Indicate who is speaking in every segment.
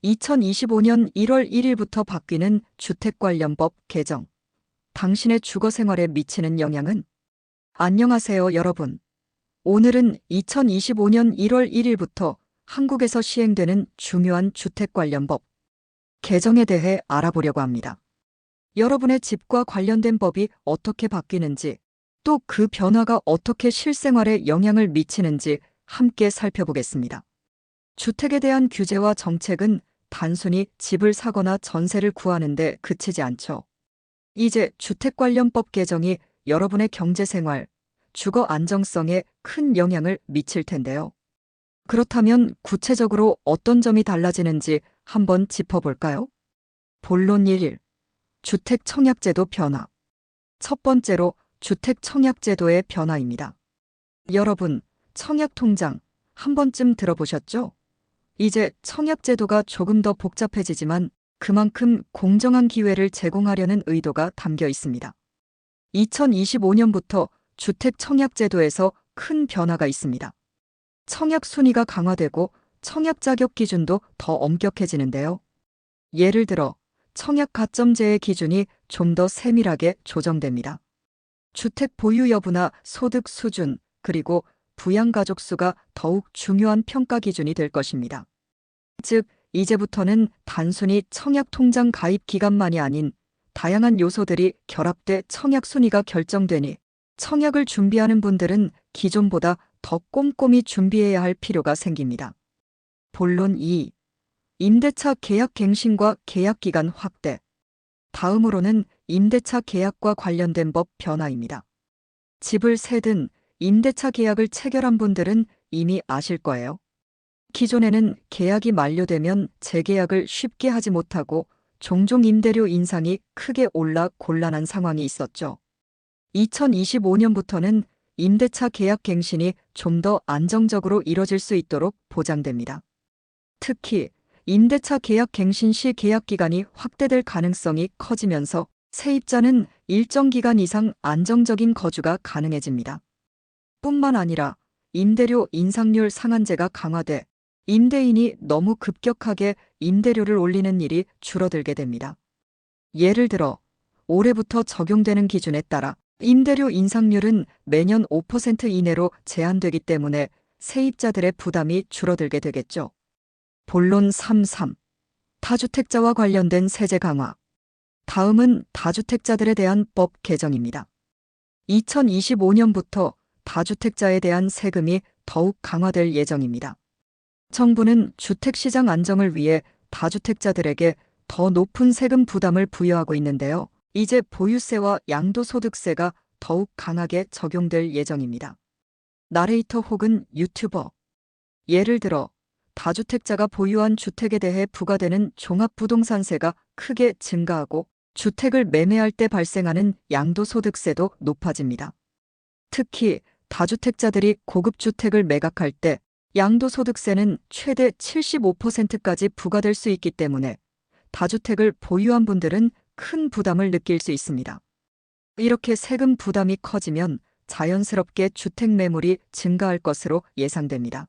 Speaker 1: 2025년 1월 1일부터 바뀌는 주택관련법 개정. 당신의 주거 생활에 미치는 영향은? 안녕하세요, 여러분. 오늘은 2025년 1월 1일부터 한국에서 시행되는 중요한 주택관련법 개정에 대해 알아보려고 합니다. 여러분의 집과 관련된 법이 어떻게 바뀌는지, 또 그 변화가 어떻게 실생활에 영향을 미치는지 함께 살펴보겠습니다. 주택에 대한 규제와 정책은 단순히 집을 사거나 전세를 구하는 데 그치지 않죠. 이제 주택관련법 개정이 여러분의 경제생활, 주거 안정성에 큰 영향을 미칠 텐데요. 그렇다면 구체적으로 어떤 점이 달라지는지 한번 짚어볼까요? 본론 1. 주택 청약제도 변화. 첫 번째로 주택 청약제도의 변화입니다. 여러분, 청약통장 한 번쯤 들어보셨죠? 이제 청약제도가 조금 더 복잡해지지만 그만큼 공정한 기회를 제공하려는 의도가 담겨 있습니다. 2025년부터 주택 청약제도에서 큰 변화가 있습니다. 청약 순위가 강화되고 청약 자격 기준도 더 엄격해지는데요. 예를 들어 청약 가점제의 기준이 좀 더 세밀하게 조정됩니다. 주택 보유 여부나 소득 수준, 그리고 부양가족 수가 더욱 중요한 평가 기준이 될 것입니다. 즉, 이제부터는 단순히 청약통장 가입 기간만이 아닌 다양한 요소들이 결합돼 청약 순위가 결정되니 청약을 준비하는 분들은 기존보다 더 꼼꼼히 준비해야 할 필요가 생깁니다. 본론 2. 임대차 계약 갱신과 계약기간 확대. 다음으로는 임대차 계약과 관련된 법 변화입니다. 집을 세든 임대차 계약을 체결한 분들은 이미 아실 거예요. 기존에는 계약이 만료되면 재계약을 쉽게 하지 못하고 종종 임대료 인상이 크게 올라 곤란한 상황이 있었죠. 2025년부터는 임대차 계약 갱신이 좀 더 안정적으로 이뤄질 수 있도록 보장됩니다. 특히 임대차 계약 갱신 시 계약 기간이 확대될 가능성이 커지면서 세입자는 일정 기간 이상 안정적인 거주가 가능해집니다. 뿐만 아니라 임대료 인상률 상한제가 강화돼 임대인이 너무 급격하게 임대료를 올리는 일이 줄어들게 됩니다. 예를 들어 올해부터 적용되는 기준에 따라 임대료 인상률은 매년 5% 이내로 제한되기 때문에 세입자들의 부담이 줄어들게 되겠죠. 본론 3.3. 다주택자와 관련된 세제 강화. 다음은 다주택자들에 대한 법 개정입니다. 2025년부터 다주택자에 대한 세금이 더욱 강화될 예정입니다. 정부는 주택시장 안정을 위해 다주택자들에게 더 높은 세금 부담을 부여하고 있는데요. 이제 보유세와 양도소득세가 더욱 강하게 적용될 예정입니다. 나레이터 혹은 유튜버. 예를 들어 다주택자가 보유한 주택에 대해 부과되는 종합부동산세가 크게 증가하고 주택을 매매할 때 발생하는 양도소득세도 높아집니다. 특히 다주택자들이 고급주택을 매각할 때 양도소득세는 최대 75%까지 부과될 수 있기 때문에 다주택을 보유한 분들은 큰 부담을 느낄 수 있습니다. 이렇게 세금 부담이 커지면 자연스럽게 주택 매물이 증가할 것으로 예상됩니다.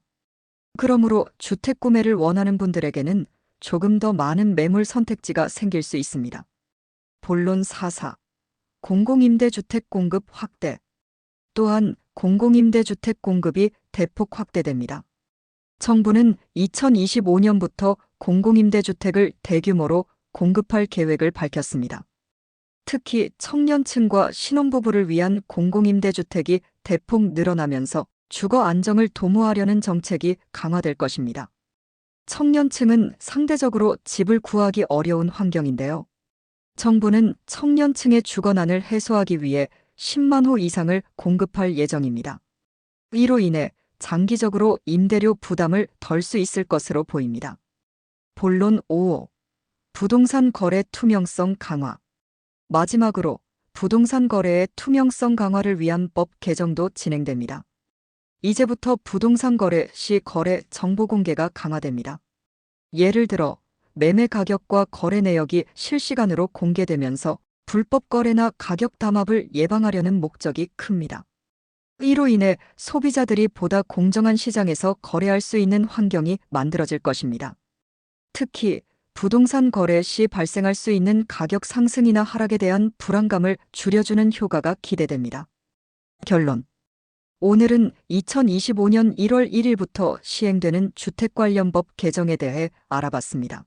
Speaker 1: 그러므로 주택 구매를 원하는 분들에게는 조금 더 많은 매물 선택지가 생길 수 있습니다. 본론 4.4. 공공임대주택 공급 확대. 또한 공공임대주택 공급이 대폭 확대됩니다. 정부는 2025년부터 공공임대주택을 대규모로 공급할 계획을 밝혔습니다. 특히 청년층과 신혼부부를 위한 공공임대주택이 대폭 늘어나면서 주거 안정을 도모하려는 정책이 강화될 것입니다. 청년층은 상대적으로 집을 구하기 어려운 환경인데요. 정부는 청년층의 주거난을 해소하기 위해 10만 호 이상을 공급할 예정입니다. 이로 인해 장기적으로 임대료 부담을 덜 수 있을 것으로 보입니다. 본론 5. 부동산 거래 투명성 강화. 마지막으로 부동산 거래의 투명성 강화를 위한 법 개정도 진행됩니다. 이제부터 부동산 거래 시 거래 정보 공개가 강화됩니다. 예를 들어 매매 가격과 거래 내역이 실시간으로 공개되면서 불법 거래나 가격 담합을 예방하려는 목적이 큽니다. 이로 인해 소비자들이 보다 공정한 시장에서 거래할 수 있는 환경이 만들어질 것입니다. 특히 부동산 거래 시 발생할 수 있는 가격 상승이나 하락에 대한 불안감을 줄여주는 효과가 기대됩니다. 결론. 오늘은 2025년 1월 1일부터 시행되는 주택 관련 법 개정에 대해 알아봤습니다.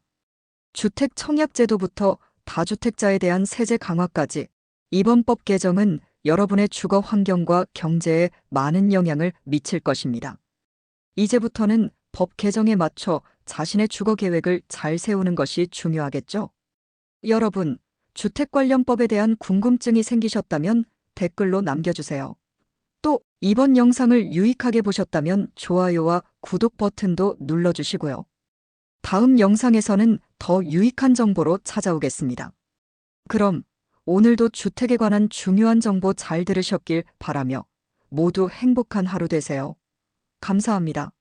Speaker 1: 주택 청약제도부터 다주택자에 대한 세제 강화까지 이번 법 개정은 여러분의 주거 환경과 경제에 많은 영향을 미칠 것입니다. 이제부터는 법 개정에 맞춰 자신의 주거 계획을 잘 세우는 것이 중요하겠죠? 여러분, 주택 관련법에 대한 궁금증이 생기셨다면 댓글로 남겨주세요. 또 이번 영상을 유익하게 보셨다면 좋아요와 구독 버튼도 눌러주시고요. 다음 영상에서는 더 유익한 정보로 찾아오겠습니다. 그럼 오늘도 주택에 관한 중요한 정보 잘 들으셨길 바라며 모두 행복한 하루 되세요. 감사합니다.